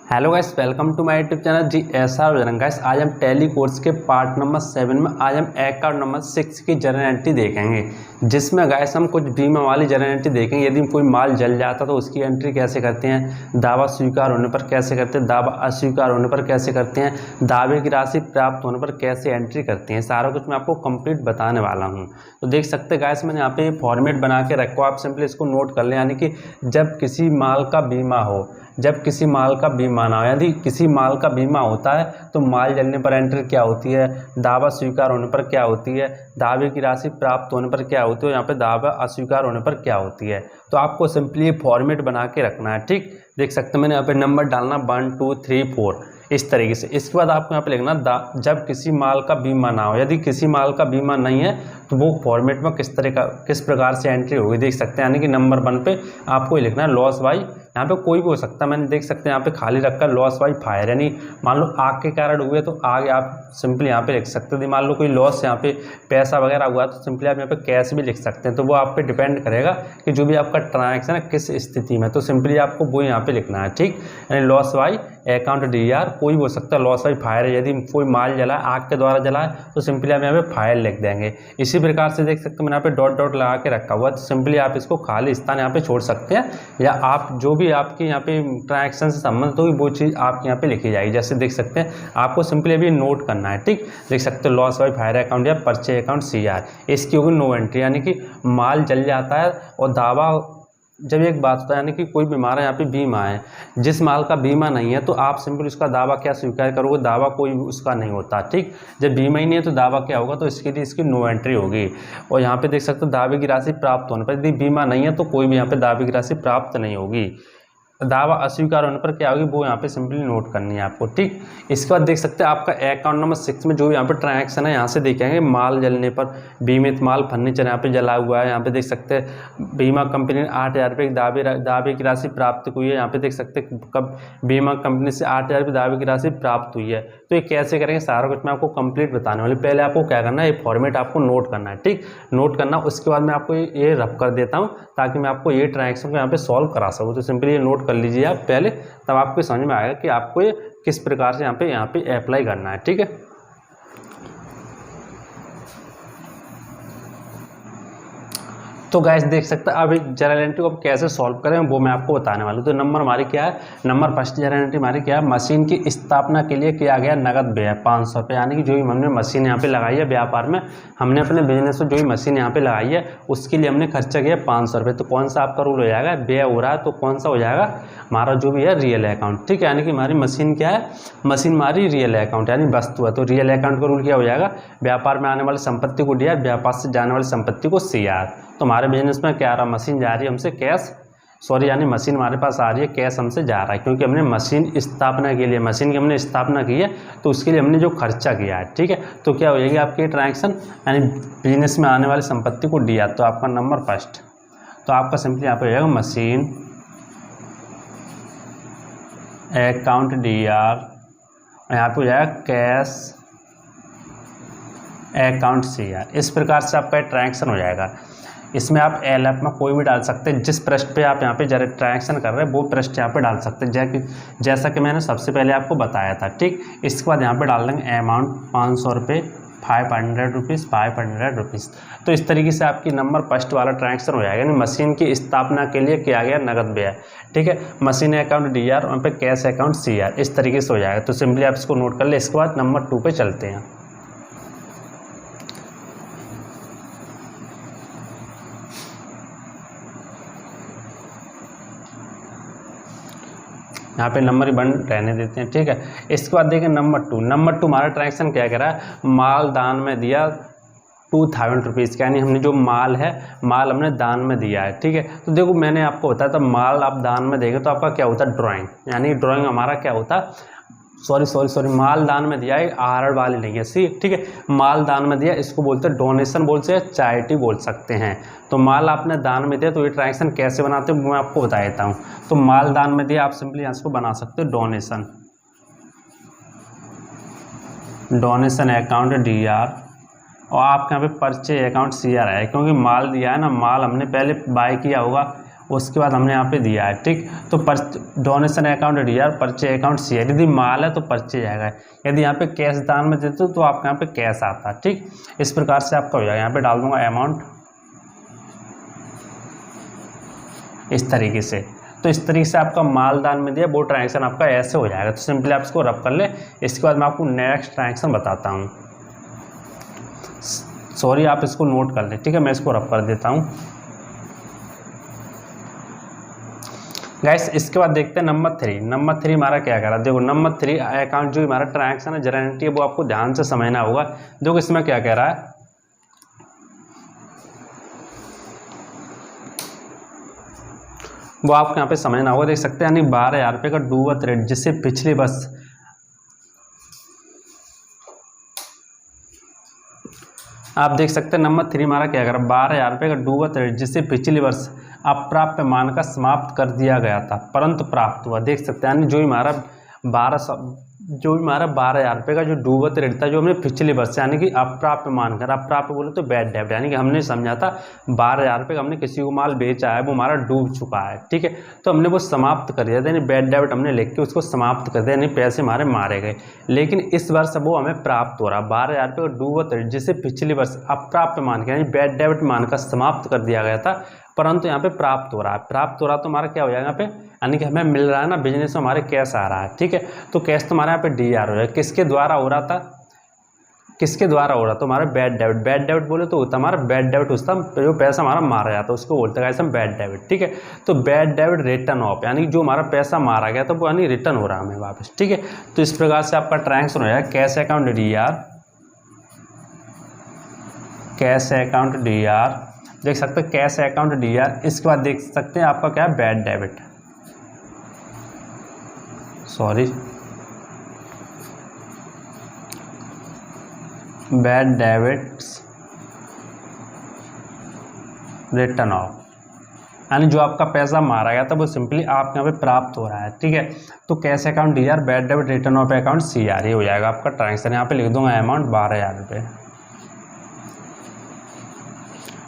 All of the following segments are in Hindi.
Hello guys, welcome to my YouTube channel G SR Bajrang. Guys आज हम टैली कोर्स के पार्ट नंबर 7 में आज हम अकाउंट नंबर 6 की जर्नल एंट्री देखेंगे, जिसमें गाइस हम कुछ बीमा वाली जर्नल एंट्री देखेंगे। यदि कोई माल जल जाता तो उसकी एंट्री कैसे करते हैं, दावा स्वीकार होने पर कैसे करते हैं, दावा अस्वीकार होने पर कैसे करते हैं, दावे की राशि प्राप्त होने पर कैसे एंट्री करते हैं, सारा कुछ मैं आपको कंप्लीट बताने वाला हूँ। तो देख सकते हैं गाइस, मैंने यहाँ पे फॉर्मेट बना के रखा हो, आप सिंपली इसको नोट कर लें। यानी कि जब किसी माल का बीमा हो, जब किसी माल का बीमा ना हो, यदि किसी माल का बीमा होता है तो माल जलने पर एंट्री क्या होती है, दावा स्वीकार होने पर क्या होती है, दावे की राशि प्राप्त होने पर क्या होती है, यहाँ पे दावा अस्वीकार होने पर क्या होती है। तो आपको सिंपली फॉर्मेट बना के रखना है। ठीक, देख सकते हैं मैंने यहाँ पे नंबर डालना 1 2 3 4 इस तरीके से। इसके बाद आपको यहाँ पे लिखना जब किसी माल का बीमा ना हो। यदि किसी माल का बीमा नहीं है तो वो फॉर्मेट में किस प्रकार से एंट्री होगी, देख सकते हैं। यानी कि नंबर 1 पे आपको लिखना है लॉस बाई, यहाँ पे कोई भी हो सकता है, मैंने देख सकते हैं यहाँ पे खाली रखा लॉस बाई फायर। यानी मान लो आग के कारण हुए तो आग आप सिंपली यहाँ पे लिख सकते हैं। मान लो कोई लॉस यहाँ पे पैसा वगैरह हुआ तो सिंपली आप यहाँ पे कैश भी लिख सकते हैं। तो वो आप पे डिपेंड करेगा कि जो भी आपका ट्रांजैक्शन है किस स्थिति में, तो सिंपली आपको वो यहाँ पे लिखना है। ठीक, यानी लॉस बाई अकाउंट डीआर कोई भी हो सकता है, लॉस बाई फायर है। यदि कोई माल जला है, आग के द्वारा जला है, तो सिंपली आप यहाँ पे फायर लिख देंगे। इसी प्रकार से देख सकते हैं मैंने यहाँ पे डॉट डॉट लगा के रखा हुआ है, तो सिंपली आप इसको खाली स्थान यहाँ पे छोड़ सकते हैं, या आप जो भी आपके यहाँ पे ट्रांजैक्शन से संबंधित होगी वो चीज़ आपके यहाँ पे लिखी जाएगी। जैसे देख सकते हैं आपको सिंपली अभी नोट करना है। ठीक, देख सकते हैं लॉस बाई फायर अकाउंट या परचेज अकाउंट सीआर, इसकी होगी नो एंट्री। यानी कि माल जल जाता है और दावा, जब एक बात होता है यानी कि कोई बीमार है, यहाँ पे बीमा है, जिस माल का बीमा नहीं है तो आप सिंपल उसका दावा क्या स्वीकार करोगे, दावा कोई उसका नहीं होता। ठीक, जब बीमा ही नहीं है तो दावा क्या होगा, तो इसके लिए इसकी नो एंट्री होगी। और यहाँ पे देख सकते हो दावे की राशि प्राप्त होने पर, यदि बीमा नहीं है तो कोई भी यहाँ पे दावे की राशि प्राप्त नहीं होगी। दावा अस्वीकार होने पर क्या होगी वो यहाँ पे सिंपली नोट करनी है आपको। ठीक, इसके बाद देख सकते हैं आपका अकाउंट नंबर 6 में जो यहाँ पे ट्रांजैक्शन है यहाँ से देखेंगे माल जलने पर, बीमित माल फर्नीचर यहाँ पे जला हुआ है। यहाँ पे देख सकते हैं बीमा कंपनी ने 8,000 रुपये दावे की राशि प्राप्त हुई है। यहाँ पे देख सकते हैं कब बीमा कंपनी से 8,000 रुपये दावे की राशि प्राप्त हुई है। तो ये कैसे करेंगे सारा कुछ मैं आपको कंप्लीट बताने वाली। पहले आपको क्या करना है, ये फॉर्मेट आपको नोट करना है। ठीक, नोट करना, उसके बाद मैं आपको ये रफ कर देता हूँ ताकि मैं आपको ये ट्रांजैक्शन को यहाँ पे सॉल्व करा सकूँ। तो सिंपली ये नोट कर लीजिए आप पहले, तब आपको समझ में आएगा कि आपको ये किस प्रकार से यहाँ पे अप्लाई करना है। ठीक है, तो गाइस देख सकते हैं अब एक जर्नल एंट्री को कैसे सॉल्व करें वो मैं आपको बताने वाला हूँ। तो नंबर हमारी क्या है, नंबर फर्स्ट जर्नल एंट्री हमारी क्या है, मशीन की स्थापना के लिए किया गया नगद व्यय 500 रुपये। यानी कि जो भी हमने मशीन यहाँ पे लगाई है व्यापार में, हमने अपने बिजनेस में जो भी मशीन यहाँ पे लगाई है उसके लिए हमने खर्चा किया 500 रुपये। तो कौन सा आपका रूल हो जाएगा, व्यय हो रहा है तो कौन सा हो जाएगा हमारा जो भी है रियल अकाउंट। ठीक है, यानी कि हमारी मशीन क्या है, मशीन हमारी रियल अकाउंट यानी वस्तु है। तो रियल अकाउंट का रूल क्या हो जाएगा, व्यापार में आने वाली संपत्ति को डीआर, व्यापार से जाने वाली संपत्ति को सीआर। तो हमारे बिजनेस में क्या आ रहा, मशीन जा रही है हमसे कैश, यानी मशीन हमारे पास आ रही है, कैश हमसे जा रहा है, क्योंकि हमने मशीन स्थापना के लिए, मशीन की हमने स्थापना की है तो उसके लिए हमने जो खर्चा किया है। ठीक है, तो क्या हो जाएगी आपकी ट्रांजैक्शन, यानी बिजनेस में आने वाली संपत्ति को दिया। तो आपका नंबर फर्स्ट, तो आपका सिंपली यहाँ पे हो जाएगा मशीन अकाउंट डीआर, यहाँ पे हो जाएगा कैश अकाउंट सीआर। इस प्रकार से आपका ट्रांजैक्शन हो जाएगा। इसमें आप एलएफ में कोई भी डाल सकते हैं, जिस पृष्ठ पे आप यहाँ पे ट्रांजैक्शन कर रहे हैं वो पृष्ठ यहाँ पे डाल सकते हैं, जैसा कि मैंने सबसे पहले आपको बताया था। ठीक, इसके बाद यहाँ पे डाल देंगे अमाउंट 500 रुपये, 500 रुपीज़, 500 रुपीज़। तो इस तरीके से आपकी नंबर फर्स्ट वाला ट्रांजैक्शन हो जाएगा, यानी मशीन की स्थापना के लिए किया गया नगद व्यय। ठीक है, मशीन अकाउंट डीआर, वहाँ पे कैश अकाउंट सीआर, इस तरीके से हो जाएगा। तो सिंपली आप इसको नोट कर ले। इसके बाद नंबर 2 पे चलते हैं। यहाँ पे नंबर 1 रहने देते हैं। ठीक है, इसके बाद देखें नंबर 2। नंबर 2 हमारा ट्रांजैक्शन क्या कह रहा है, माल दान में दिया 2000 रुपीज़ का, यानी हमने जो माल है, माल हमने दान में दिया है। ठीक है, तो देखो मैंने आपको बताया था माल आप दान में देंगे तो आपका क्या होता है, ड्राइंग, यानी ड्राइंग हमारा क्या होता है, सॉरी माल दान में दिया है, आहरण वाली नहीं है सी। ठीक है, माल दान में दिया, इसको बोलते हैं डोनेशन बोलते हैं, चैरिटी बोल सकते हैं। तो माल आपने दान में दिया, तो ये ट्रांजैक्शन कैसे बनाते हैं मैं आपको बता देता हूँ। तो माल दान में दिया, आप सिंपली यहाँ इसको बना सकते हो डोनेशन, डोनेशन अकाउंट डीआर, और आपके यहाँ पे परचेज अकाउंट सीआर है, क्योंकि माल दिया है ना, माल हमने पहले बाय किया होगा उसके बाद हमने यहाँ पे दिया है, ठीक। तो donation account DR, purchase account CR. यदि माल है तो परचेज आएगा, यदि यहाँ पे कैश दान में देते हो तो आपके यहाँ पे कैश आता है, ठीक। इस प्रकार से आपका हो जाएगा। यहाँ पे डाल दूंगा अमाउंट इस तरीके से। तो इस तरीके से आपका माल दान में दिया, वो ट्रांजेक्शन आपका ऐसे हो जाएगा। तो सिंपली आप इसको रब कर लें। इसके बाद मैं आपको नेक्स्ट ट्रांजेक्शन बताता हूँ। सॉरी, आप इसको नोट कर लें, ठीक है। मैं इसको रब कर देता हूँ गाइस। इसके बाद देखते हैं नंबर 3। नंबर 3 हमारा क्या कह रहा है, देखो नंबर 3 अकाउंट जो हमारा ट्रांजेक्शन है, जर्नल एंट्री है, वो आपको ध्यान से समझना होगा। देखो इसमें क्या कह रहा है, वो आपको यहाँ पे समझना होगा। देख सकते हैं, यानी 12,000 रुपये का डूबत रेट, जिससे पिछले वर्ष आप देख सकते हैं नंबर 3 हमारा क्या कर रहा है, 12,000 रुपये का डूबत रेट, जिससे पिछले वर्ष अप्राप्य मान का समाप्त कर दिया गया था परंतु प्राप्त हुआ। देख सकते हैं, यानी जो हमारा 12,000 रुपये का जो डूबत रेट था, जो हमने पिछले वर्ष यानी कि अप्राप्य मान कर, अप्राप्य बोले तो बैड डेब्ट, यानी कि हमने समझा था 12,000 रुपये का हमने किसी को माल बेचा है, वो हमारा डूब चुका है, ठीक है। तो हमने वो समाप्त कर दिया था, यानी बैड डेब्ट हमने लिख के उसको समाप्त कर दिया, यानी पैसे हमारे मारे गए। लेकिन इस वर्ष वो हमें प्राप्त हो रहा है 12,000 रुपये का डूबत रेट, जिसे पिछले वर्ष अप्राप्य मान के यानी बैड डेब्ट मान का समाप्त कर दिया गया था, परंतु यहाँ पे प्राप्त हो रहा है। प्राप्त हो रहा तो हमारा क्या हो जाएगा यहाँ पे, यानी कि हमें मिल रहा है ना, बिजनेस में हमारे कैश आ रहा है, ठीक है। तो कैश तो हमारे यहाँ पे डीआर हो जाएगा। किसके द्वारा हो रहा था, किसके द्वारा हो रहा था, हमारा बैड डेब्ट। बैड डेब्ट बोले तो होता हमारा बैड डेब्ट, उसका जो पैसा हमारा मारा जाता है उसको बोलते हैं हम बैड डेब्ट, ठीक है। तो बैड डेब्ट रिटर्न ऑफ, यानी जो हमारा पैसा मारा गया था वो यानी रिटर्न हो रहा है हमें वापस, ठीक है। तो इस प्रकार से आपका ट्रांजेक्शन हो जाएगा cash account DR, cash account DR, देख सकते हैं कैश अकाउंट डीआर। इसके बाद देख सकते हैं आपका क्या है, bad debit, sorry bad debits return of, यानी जो आपका पैसा मारा गया था वो सिंपली आपके यहाँ पे प्राप्त हो रहा है, ठीक है। तो cash account DR, bad debit return of account CR, ये हो जाएगा आपका ट्रांजेक्शन। यहाँ पे लिख दूंगा अमाउंट 12,000 रुपये,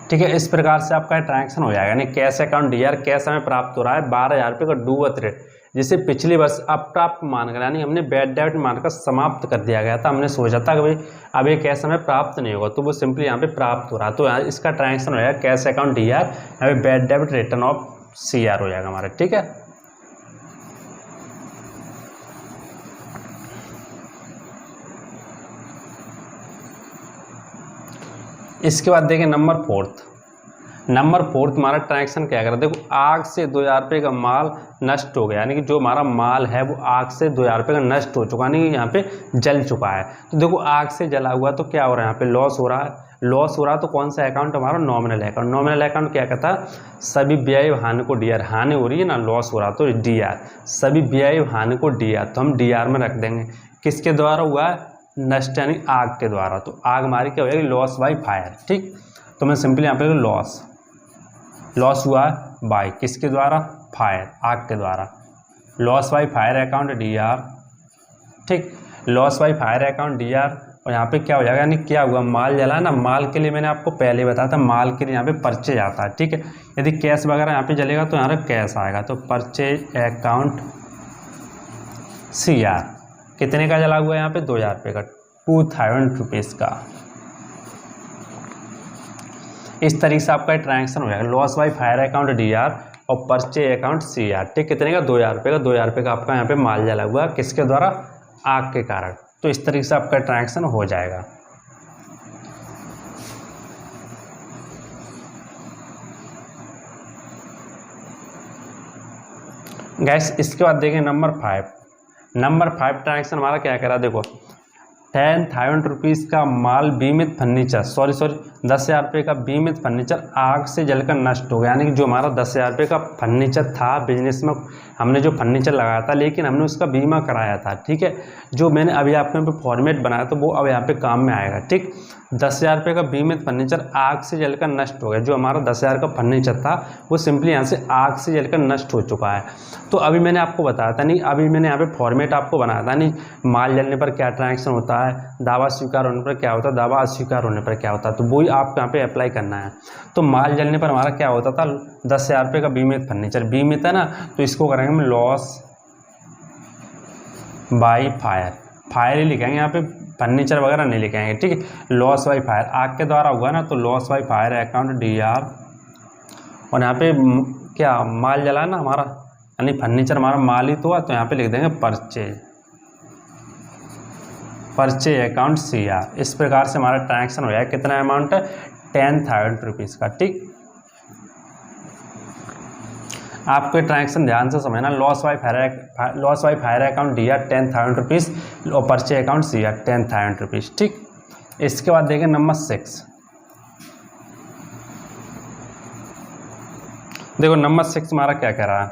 ठीक है। इस प्रकार से आपका ट्रांजेक्शन हो जाएगा, यानी कैश अकाउंट डीआर, कैश हमें प्राप्त हो रहा है 12,000 रुपये का डूबत रेट, जिसे पिछले वर्ष अप्राप्त मानकर यानी हमने बैड डेब्ट मानकर समाप्त कर दिया गया था। हमने सोचा था कि भाई अब ये कैश हमें प्राप्त नहीं होगा, तो वो सिंपली यहाँ पे प्राप्त हो रहा है। तो यहाँ इसका ट्रांजेक्शन हो जाएगा कैश अकाउंट डीआर, यहाँ पे बैड डेब्ट रिटर्न ऑफ सीआर हो जाएगा हमारा, ठीक है। इसके बाद देखें नंबर 4। नंबर 4 हमारा ट्रांजेक्शन क्या कर रहा है, देखो आग से 2,000 रुपये का माल नष्ट हो गया, यानी कि जो हमारा माल है वो आग से 2,000 रुपये का नष्ट हो चुका, यानी कि यहाँ पे जल चुका है। तो देखो आग से जला हुआ तो क्या हो रहा है, यहाँ पे लॉस हो रहा है। लॉस हो रहा है तो कौन सा अकाउंट, हमारा नॉमिनल अकाउंट। नॉमिनल अकाउंट क्या कहता है, सभी व्यय हानि को डीआर, हानि हो रही है ना, लॉस हो रहा तो डीआर, सभी व्यय हानि को डीआर, तो हम डीआर में रख देंगे। किसके द्वारा हुआ है, नष्ट यानी आग के द्वारा। तो आग हमारी क्या हो जाएगी, लॉस बाई फायर, ठीक। तो मैं सिंपली यहाँ पे लॉस हुआ है बाई किसके द्वारा, फायर, आग के द्वारा। Loss by fire account DR, ठीक। Loss by fire account DR, और यहाँ पे क्या हो जाएगा, यानी क्या हुआ, माल जला है ना, माल के लिए मैंने आपको पहले बताया था, माल के लिए यहाँ पे परचेज आता है, ठीक है। यदि कैश वगैरह यहाँ पे जलेगा तो यहाँ पे कैश आएगा। तो परचेज अकाउंट सीआर, कितने का जला हुआ है यहाँ पे, 2,000 रुपये का, 2,000 रुपीज़ का। इस तरीके से आपका ट्रांजेक्शन हो जाएगा loss by fire account DR और परचेज अकाउंट सीआर, ठीक। कितने का, 2,000 रुपये का। 2,000 रुपये का आपका यहाँ पे माल जला हुआ है, किसके द्वारा, आग के कारण। तो इस तरीके से आपका ट्रांजेक्शन हो जाएगा। गैस इसके बाद देखें नंबर 5। नंबर 5 ट्रांजेक्शन हमारा क्या कह रहा है, देखो 10,000 रुपीज़ का माल बीमित फर्नीचर, सॉरी 10,000 रुपये का बीमित फर्नीचर आग से जलकर नष्ट हो गया, यानी कि जो हमारा 10,000 रुपये का फर्नीचर था बिजनेस में, हमने जो फर्नीचर लगाया था, लेकिन हमने उसका बीमा कराया था। ठीक है, जो मैंने अभी आपके यहाँ पे फॉर्मेट बनाया तो वो अब यहाँ पे काम में आएगा। ठीक, 10,000 रुपये का बीमित फर्नीचर आग से जलकर नष्ट हो गया। जो हमारा 10,000 का फर्नीचर था वो सिंपली यहाँ से आग से जलकर नष्ट हो चुका है। तो अभी मैंने आपको बताया था नहीं, अभी मैंने यहाँ पे फॉर्मेट आपको बनाया था नहीं, माल जलने पर क्या ट्रांजेक्शन होता है, दावा स्वीकार होने पर क्या होता है, दावा अस्वीकार होने पर क्या होता है, तो वही आपको यहाँ पे अप्लाई करना है। तो माल जलने पर हमारा क्या होता था, 10,000 रुपये का बीमित फर्नीचर, बीमित है ना, तो इसको करेंगे हम लॉस बाई फायर। फायर ही लिखेंगे यहाँ पे, फर्नीचर वगैरह नहीं लिखेंगे। ठीक है, लॉस बाई फायर आग के द्वारा हुआ ना, तो loss by fire account DR। और यहाँ पे क्या माल जला ना हमारा, यानी फर्नीचर हमारा माल ही तो है, तो यहाँ पे लिख देंगे परचेज अकाउंट CR। इस प्रकार से हमारा ट्रांजेक्शन हो जाएगा। कितना अमाउंट है, 10,000 रुपीज़ का। ठीक, आपको ट्रांजेक्शन ध्यान से समझना। Loss by fire account DR 10,000 rupees और परचेज अकाउंट CR 10,000 रुपीज़। ठीक, इसके बाद देखें नंबर 6। देखो नंबर 6 हमारा क्या कह रहा है,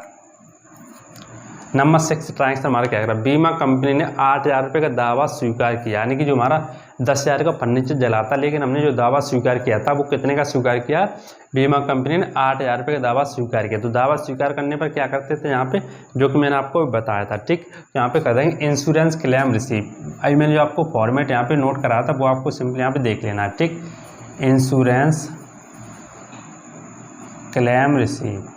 नंबर 6 ट्रांजेक्शन हमारा क्या कर रहा है, बीमा कंपनी ने 8,000 रुपये का दावा स्वीकार किया। यानी कि जो हमारा 10,000 का फर्नीचर जला था, लेकिन हमने जो दावा स्वीकार किया था वो कितने का स्वीकार किया, बीमा कंपनी ने 8,000 रुपये का दावा स्वीकार किया। तो दावा स्वीकार करने पर क्या करते थे यहाँ पे, जो कि मैंने आपको बताया था। ठीक, यहाँ पे कर देंगे इंश्योरेंस क्लेम रिसीव। अभी मैंने जो आपको फॉर्मेट यहाँ पे नोट कराया था वो आपको सिंपली यहाँ पे देख लेना है। ठीक, insurance claim receive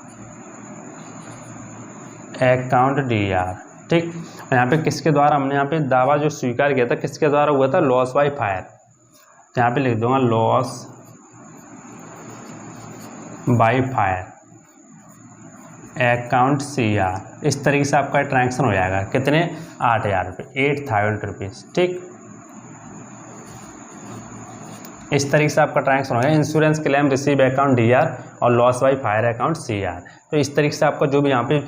account DR। ठीक, यहाँ पे किसके द्वारा हमने यहाँ पे दावा जो स्वीकार किया था, किसके द्वारा हुआ था, लॉस बाई फायर। तो यहाँ पे लिख दूंगा loss by fire account CR। इस तरीके से आपका ट्रांजेक्शन हो जाएगा। कितने, 8,000 रुपये, 8,000 रुपीज़। ठीक, इस तरीके से आपका ट्रांजेक्शन होगा। Insurance claim receive account DR और loss by fire account CR। तो इस तरीके से आपका जो भी यहाँ पे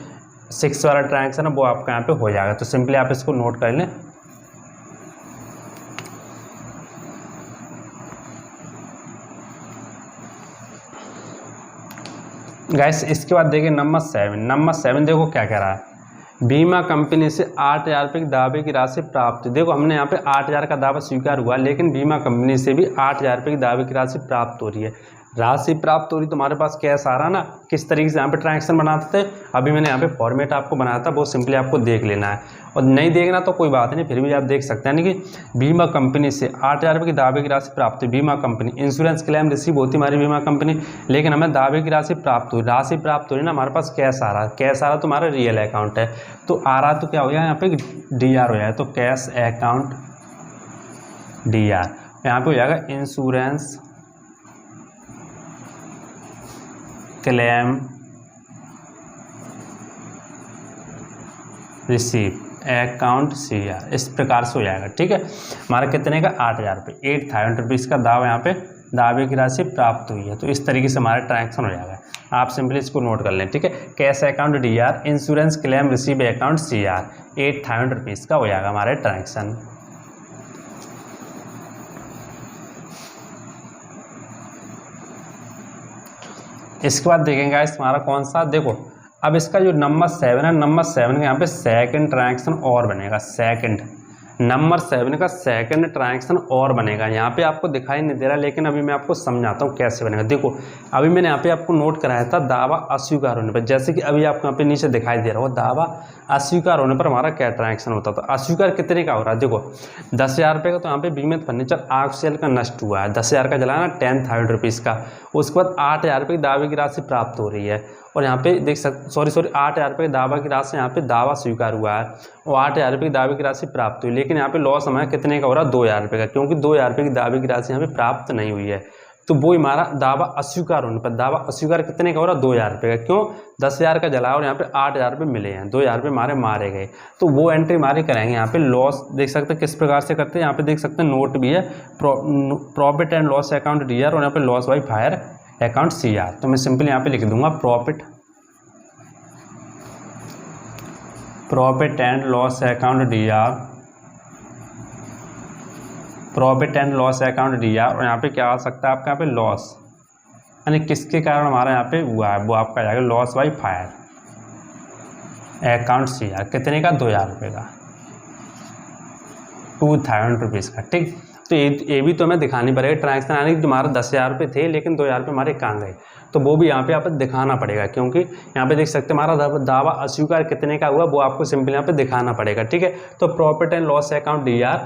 6 वाला ट्रांजेक्शन है वो आपका यहाँ पे हो जाएगा। तो सिंपली आप इसको नोट कर लें। गाइस इसके बाद देखिए नंबर 7। नंबर 7 देखो क्या कह रहा है, बीमा कंपनी से 8,000 रुपये की दावे की राशि प्राप्त। देखो हमने यहाँ पे 8,000 का दावा स्वीकार हुआ, लेकिन बीमा कंपनी से भी 8,000 रुपये की दावे की राशि प्राप्त हो रही है। राशि प्राप्त हो रही तो हमारे पास कैश आ रहा ना, किस तरीके से यहाँ पे ट्रांजेक्शन बनाते थे, अभी मैंने यहाँ पे फॉर्मेट आपको बनाया था, वो सिंपली आपको देख लेना है। और नहीं देखना तो कोई बात नहीं, फिर भी आप देख सकते हैं। यानी कि बीमा कंपनी से 8,000 रुपये की दावे की राशि प्राप्त हुई, बीमा कंपनी, इंश्योरेंस क्लेम रिसीव होती हमारी बीमा कंपनी, लेकिन हमें दावे की राशि प्राप्त हुई। राशि प्राप्त हुई ना, हमारे पास कैश आ रहा है, कैश आ रहा तो हमारा रियल अकाउंट है, तो आ रहा तो क्या हो गया यहाँ पे DR हो जाएगा। तो कैश अकाउंट DR, यहाँ पे हो जाएगा insurance claim receive account CR। इस प्रकार से हो जाएगा। ठीक है, हमारा कितने का, 8,000 रुपये, 8,000 रुपीज़ का दावा यहाँ पे दावे की राशि प्राप्त हुई है। तो इस तरीके से हमारा ट्रांजेक्शन हो जाएगा। आप सिंपली इसको नोट कर लें। ठीक है, cash account DR, insurance claim receive account CR, 8,000 rupees का हो जाएगा हमारे ट्रांजेक्शन। इसके बाद देखेंगे इस हमारा कौन सा, देखो अब इसका जो नंबर 7 है, नंबर 7 का यहाँ पे सेकंड ट्रांजेक्शन और बनेगा। सेकंड, नंबर 7 का सेकंड ट्रांजेक्शन और बनेगा। यहाँ पे आपको दिखाई नहीं दे रहा, लेकिन अभी मैं आपको समझाता हूँ कैसे बनेगा। देखो अभी मैंने यहाँ पे आपको नोट कराया था दावा अस्वीकार होने पर, जैसे कि अभी आपको यहाँ पे नीचे दिखाई दे रहा हो, दावा अस्वीकार होने पर हमारा क्या ट्रांजेक्शन होता था। अस्वीकार कितने का हो रहा है, देखो 10,000 रुपये का, तो यहाँ पे बीमित फर्नीचर आग से जलकर नष्ट हुआ है, 10,000 का जलाना, 10,000 रुपीज़ का। उसके बाद 8,000 रुपये की दावे की राशि प्राप्त हो रही है, और यहाँ पे देख सकते, सॉरी 8,000 रुपये की दावा की राशि, यहाँ पे दावा स्वीकार हुआ है और 8,000 रुपये की दावे की राशि प्राप्त हुई, लेकिन यहाँ पे लॉस हमारा कितने का हो रहा है, 2,000 रुपये का, क्योंकि 2,000 रुपये की दावे की राशि यहाँ पे प्राप्त नहीं हुई है। तो वो हमारा दावा अस्वीकार होने पर, दावा अस्वीकार कितने का हो रहा है, 2,000 रुपये का। क्यों, 10,000 का जला और यहाँ पे 8,000 रुपये मिले हैं, 2,000 रुपये हमारे मारे गए, तो वो एंट्री हमारी करेंगे। यहाँ पे लॉस देख सकते हैं किस प्रकार से करते हैं, यहाँ पे देख सकते हैं नोट भी है, profit and loss account DR, और यहाँ पे loss by fire account CR। तो मैं सिंपल यहाँ पे लिख दूंगा profit and loss account DR, profit and loss account DR, और यहाँ पे क्या आ सकता है आपका, यहाँ पे लॉस, यानी किसके कारण हमारा यहाँ पे हुआ है, वो आपका जाएगा loss by fire account CR कितने का, 2000 रुपये का, 2000 रुपीज़ का। ठीक, तो ये भी तो हमें दिखानी पड़ेगा ट्रांजेक्शन, यानी कि तुम्हारा 10,000 रुपये थे लेकिन 2,000 रुपये हमारे कहाँ गए, तो वो भी यहाँ पे आप दिखाना पड़ेगा, क्योंकि यहाँ पे देख सकते हैं हमारा दावा अस्वीकार कितने का हुआ वो आपको सिंपल यहाँ पे दिखाना पड़ेगा। ठीक है, तो profit and loss account DR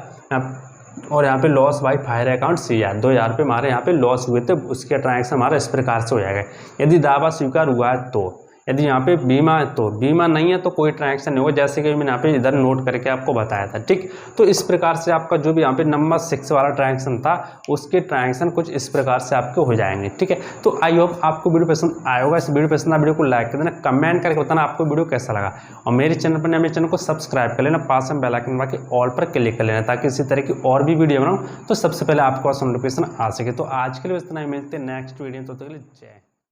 और यहाँ पे loss by fire account CR, 2,000 रुपये हमारे यहाँ पे लॉस हुए थे, उसके ट्रांजेक्शन हमारा इस प्रकार से हो जाएगा। यदि दावा स्वीकार हुआ है तो, यदि यहाँ पे बीमा है तो, बीमा नहीं है तो कोई ट्रांजेक्शन नहीं होगा, जैसे कि मैंने यहाँ पे इधर नोट करके आपको बताया था। ठीक, तो इस प्रकार से आपका जो भी यहाँ पे नंबर 6 वाला ट्रांजेक्शन था उसके ट्रांजेक्शन कुछ इस प्रकार से आपके हो जाएंगे। ठीक है, तो आई होप आपको वीडियो पसंद आया होगा। इस वीडियो पसंद आया वीडियो को लाइक कर देना, कमेंट करके बताना आपको वीडियो कैसा लगा, और मेरे चैनल पर मेरे चैनल को सब्सक्राइब कर लेना, पास में बेल आइकन दबा के ऑल पर क्लिक कर लेना, ताकि इसी तरह की और भी वीडियो बनाऊँ तो सबसे पहले आपको नोटिफिकेशन आ सके। तो आज के लिए इतना ही, मिलते हैं नेक्स्ट वीडियो, तो तक के लिए जय।